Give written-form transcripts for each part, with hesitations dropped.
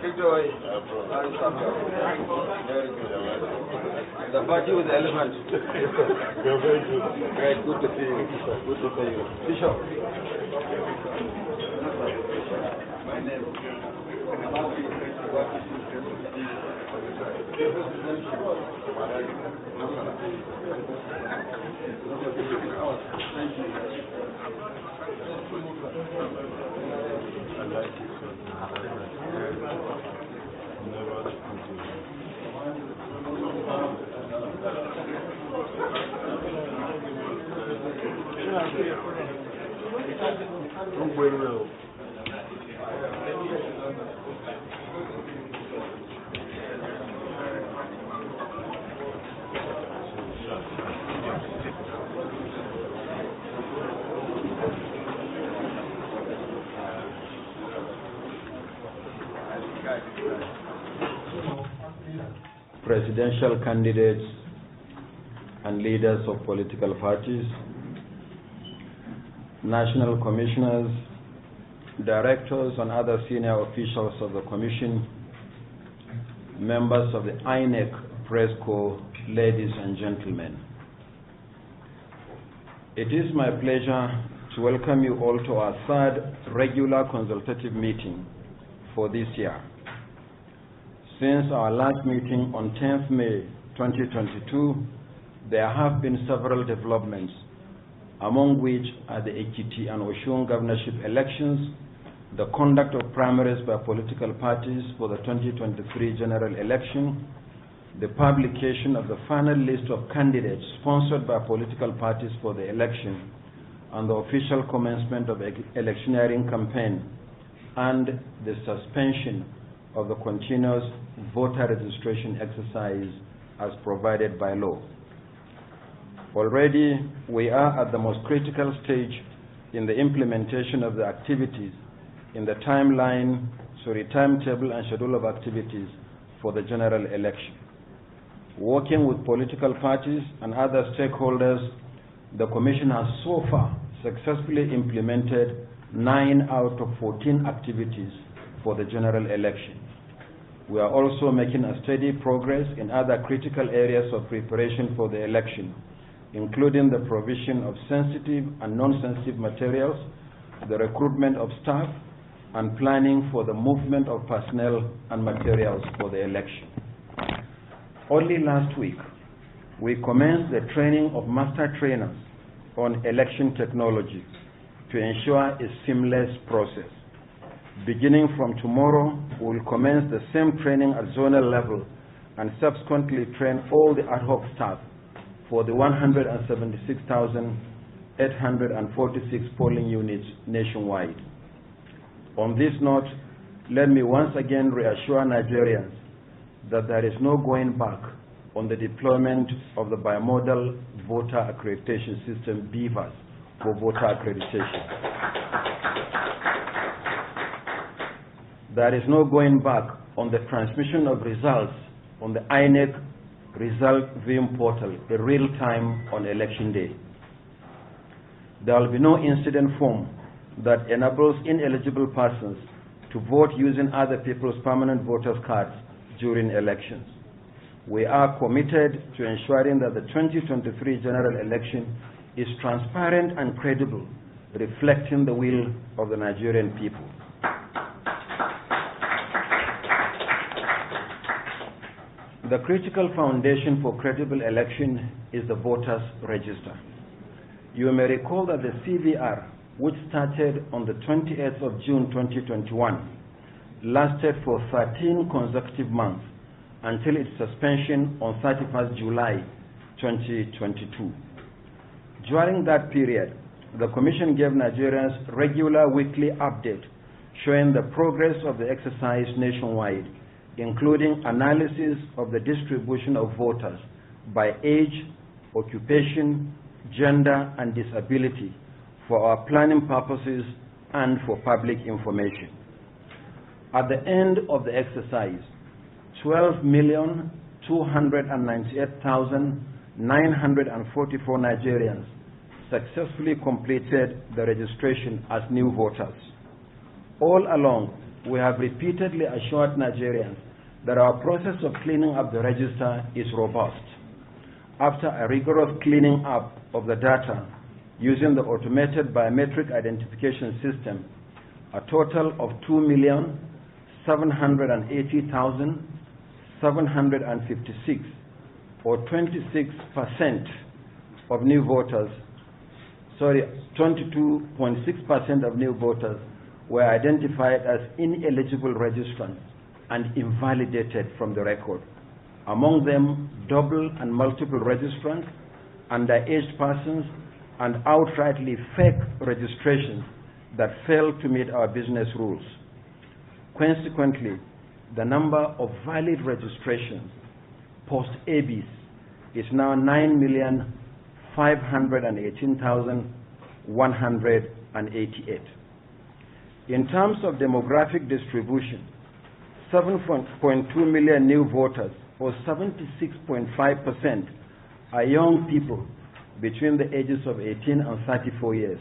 The party with the elephant. You're very good. Great, good to see you. Good to see you. Bishop. My name presidential candidates and leaders of political parties, national commissioners, directors and other senior officials of the Commission, members of the INEC Press Corps, ladies and gentlemen. It is my pleasure to welcome you all to our third regular consultative meeting for this year. Since our last meeting on 10th May 2022, there have been several developments, among which are the Ekiti and Osun governorship elections, the conduct of primaries by political parties for the 2023 general election, the publication of the final list of candidates sponsored by political parties for the election, and the official commencement of the electioneering campaign, and the suspension of the continuous voter registration exercise as provided by law. Already, we are at the most critical stage in the implementation of the activities in the timetable and schedule of activities for the general election. Working with political parties and other stakeholders, the Commission has so far successfully implemented 9 out of 14 activities for the general election. We are also making a steady progress in other critical areas of preparation for the election, including the provision of sensitive and non-sensitive materials, the recruitment of staff, and planning for the movement of personnel and materials for the election. Only last week, we commenced the training of master trainers on election technology to ensure a seamless process. Beginning from tomorrow, we will commence the same training at zonal level and subsequently train all the ad hoc staff for the 176,846 polling units nationwide. On this note, let me once again reassure Nigerians that there is no going back on the deployment of the bimodal voter accreditation system, BVAS, for voter accreditation. There is no going back on the transmission of results on the INEC result viewing portal in real time on election day. There will be no incident form that enables ineligible persons to vote using other people's permanent voters' cards during elections. We are committed to ensuring that the 2023 general election is transparent and credible, reflecting the will of the Nigerian people. The critical foundation for credible election is the voters' register. You may recall that the CVR, which started on the 28th of June 2021, lasted for 13 consecutive months until its suspension on 31st July 2022. During that period, the Commission gave Nigerians regular weekly updates showing the progress of the exercise nationwide, including analysis of the distribution of voters by age, occupation, gender, and disability for our planning purposes and for public information. At the end of the exercise, 12,298,944 Nigerians successfully completed the registration as new voters. All along, we have repeatedly assured Nigerians that our process of cleaning up the register is robust. After a rigorous cleaning up of the data using the automated biometric identification system, a total of 2,780,756, or 26% of new voters, 22.6% of new voters were identified as ineligible registrants and invalidated from the record. Among them, double and multiple registrants, underage persons, and outrightly fake registrations that failed to meet our business rules. Consequently, the number of valid registrations post-ABIS is now 9,518,188. In terms of demographic distribution, 7.2 million new voters, or 76.5%, are young people between the ages of 18 and 34 years,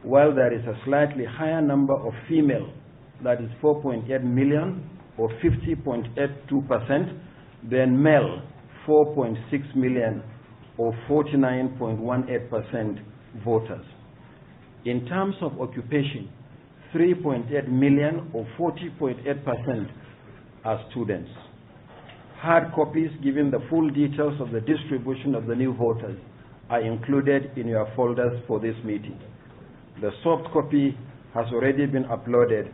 while there is a slightly higher number of female, that is 4.8 million, or 50.82%, than male, 4.6 million, or 49.18% voters. In terms of occupation, 3.8 million, or 40.8%, are students. Hard copies giving the full details of the distribution of the new voters are included in your folders for this meeting. The soft copy has already been uploaded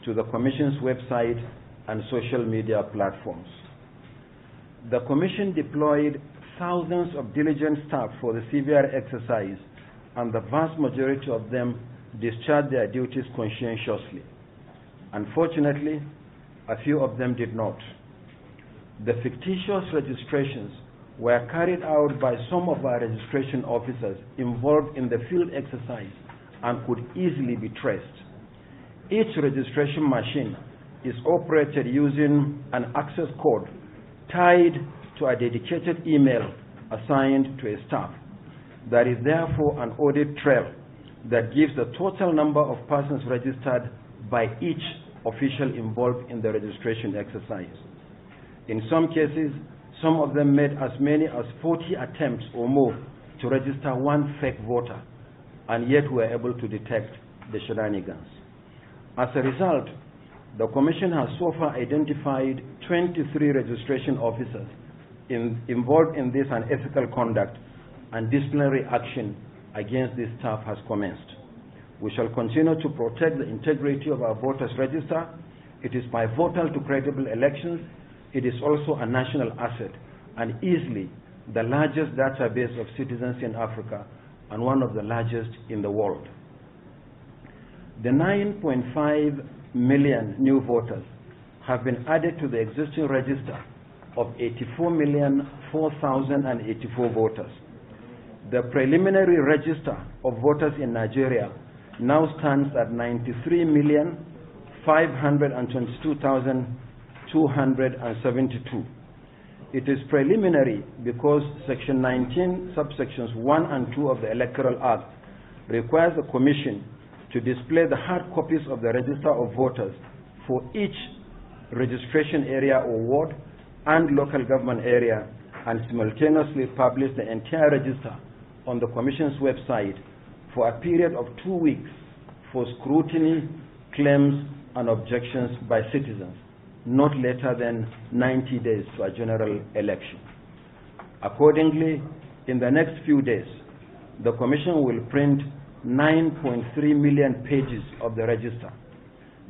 to the Commission's website and social media platforms. The Commission deployed thousands of diligent staff for the CVR exercise, and the vast majority of them discharged their duties conscientiously. Unfortunately, a few of them did not. The fictitious registrations were carried out by some of our registration officers involved in the field exercise and could easily be traced. Each registration machine is operated using an access code tied to a dedicated email assigned to a staff. There is therefore an audit trail that gives the total number of persons registered by each official involved in the registration exercise. In some cases, some of them made as many as 40 attempts or more to register one fake voter, and yet were able to detect the shenanigans. As a result, the Commission has so far identified 23 registration officers involved in this unethical conduct, and disciplinary action against this staff has commenced. We shall continue to protect the integrity of our voters' register. It is pivotal to credible elections. It is also a national asset and easily the largest database of citizens in Africa and one of the largest in the world. The 9.5 million new voters have been added to the existing register of 84,004,084 voters. The preliminary register of voters in Nigeria now stands at 93,522,272. It is preliminary because Section 19, subsections 1 and 2 of the Electoral Act requires the Commission to display the hard copies of the register of voters for each registration area or ward and local government area, and simultaneously publish the entire register on the Commission's website for a period of 2 weeks for scrutiny, claims, and objections by citizens, not later than 90 days to a general election. Accordingly, in the next few days, the Commission will print 9.3 million pages of the register.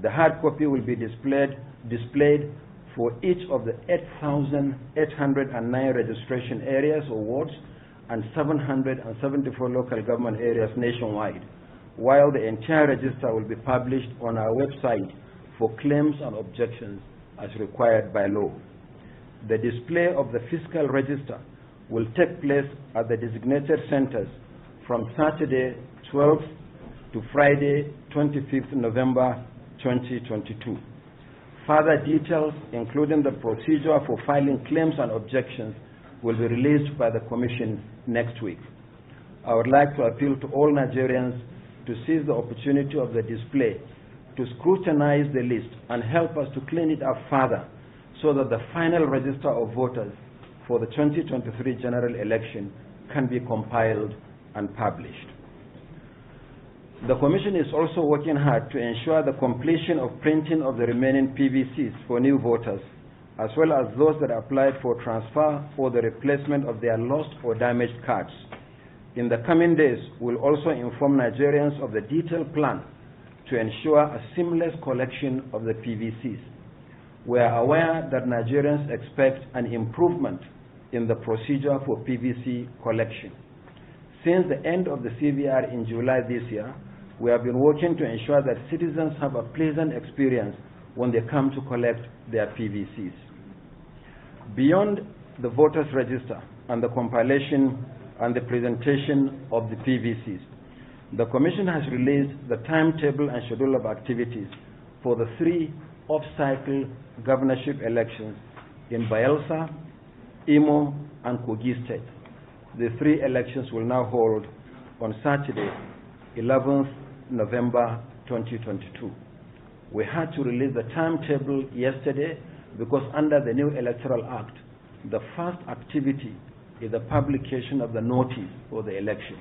The hard copy will be displayed for each of the 8,809 registration areas or wards and 774 local government areas nationwide, while the entire register will be published on our website for claims and objections as required by law. The display of the fiscal register will take place at the designated centers from Saturday 12th to Friday 25th November 2022. Further details, including the procedure for filing claims and objections, will be released by the Commission next week. I would like to appeal to all Nigerians to seize the opportunity of the display to scrutinize the list and help us to clean it up further so that the final register of voters for the 2023 general election can be compiled and published. The Commission is also working hard to ensure the completion of printing of the remaining PVCs for new voters, as well as those that applied for transfer or the replacement of their lost or damaged cards. In the coming days, we'll also inform Nigerians of the detailed plan to ensure a seamless collection of the PVCs. We are aware that Nigerians expect an improvement in the procedure for PVC collection. Since the end of the CVR in July this year, we have been working to ensure that citizens have a pleasant experience when they come to collect their PVCs. Beyond the voters' register and the compilation and the presentation of the PVCs, the Commission has released the timetable and schedule of activities for the 3 off-cycle governorship elections in Bayelsa, Imo, and Kogi State. The 3 elections will now hold on Saturday, 11th November 2022. We had to release the timetable yesterday because under the new Electoral Act, the first activity is the publication of the notice for the election.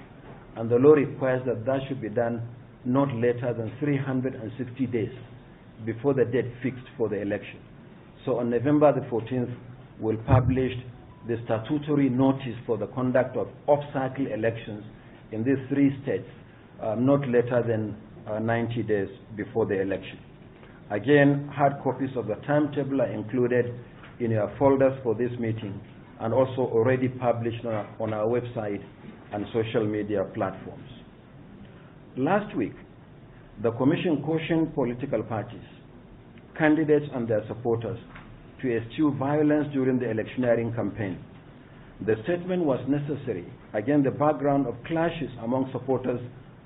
And the law requires that that should be done not later than 360 days before the date fixed for the election. So on November the 14th, we'll publish the statutory notice for the conduct of off-cycle elections in these 3 states, not later than 90 days before the election. Again, hard copies of the timetable are included in your folders for this meeting and also already published on our website and social media platforms. Last week, the Commission cautioned political parties, candidates and their supporters to eschew violence during the electioneering campaign. The statement was necessary against the background of clashes among supporters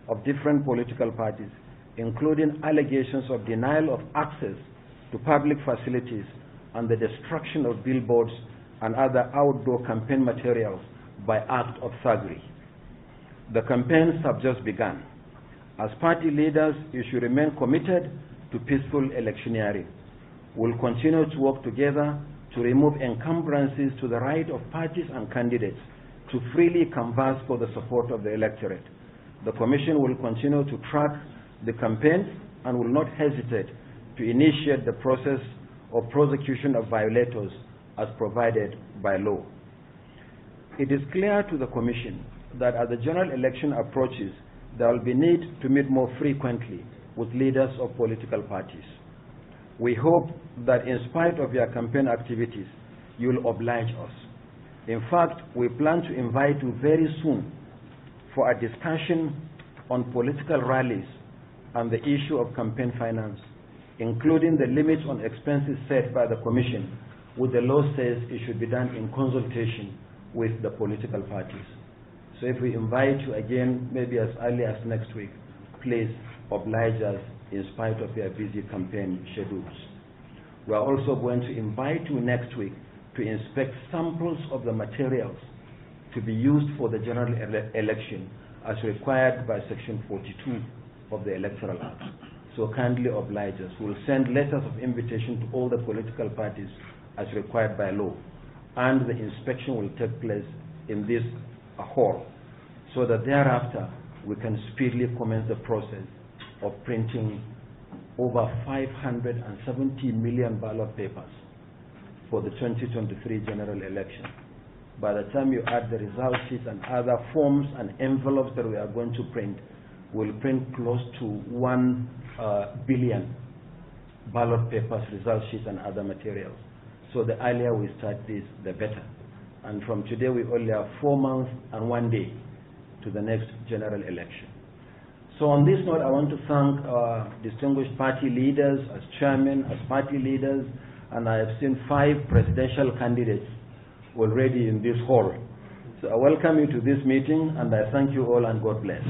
of different political parties, including allegations of denial of access to public facilities and the destruction of billboards and other outdoor campaign materials by act of thuggery. The campaigns have just begun. As party leaders, you should remain committed to peaceful electioneering. We'll continue to work together to remove encumbrances to the right of parties and candidates to freely canvass for the support of the electorate. The Commission will continue to track the campaigns and will not hesitate to initiate the process of prosecution of violators as provided by law. It is clear to the Commission that as the general election approaches, there will be need to meet more frequently with leaders of political parties. We hope that in spite of your campaign activities, you will oblige us. In fact, we plan to invite you very soon for a discussion on political rallies and the issue of campaign finance, including the limits on expenses set by the Commission, which the law says it should be done in consultation with the political parties. So if we invite you again, maybe as early as next week, please oblige us in spite of your busy campaign schedules. We are also going to invite you next week to inspect samples of the materials to be used for the general election as required by Section 42 of the Electoral Act. So kindly oblige us. We'll send letters of invitation to all the political parties as required by law, and the inspection will take place in this hall so that thereafter we can speedily commence the process of printing over 570 million ballot papers for the 2023 general election. By the time you add the result sheets and other forms and envelopes that we are going to print, we'll print close to 1 billion ballot papers, result sheets, and other materials. So the earlier we start this, the better. And from today, we only have 4 months and 1 day to the next general election. So on this note, I want to thank our distinguished party leaders as chairman, as party leaders, and I have seen 5 presidential candidates already in this hall. So I welcome you to this meeting, and I thank you all, and God bless.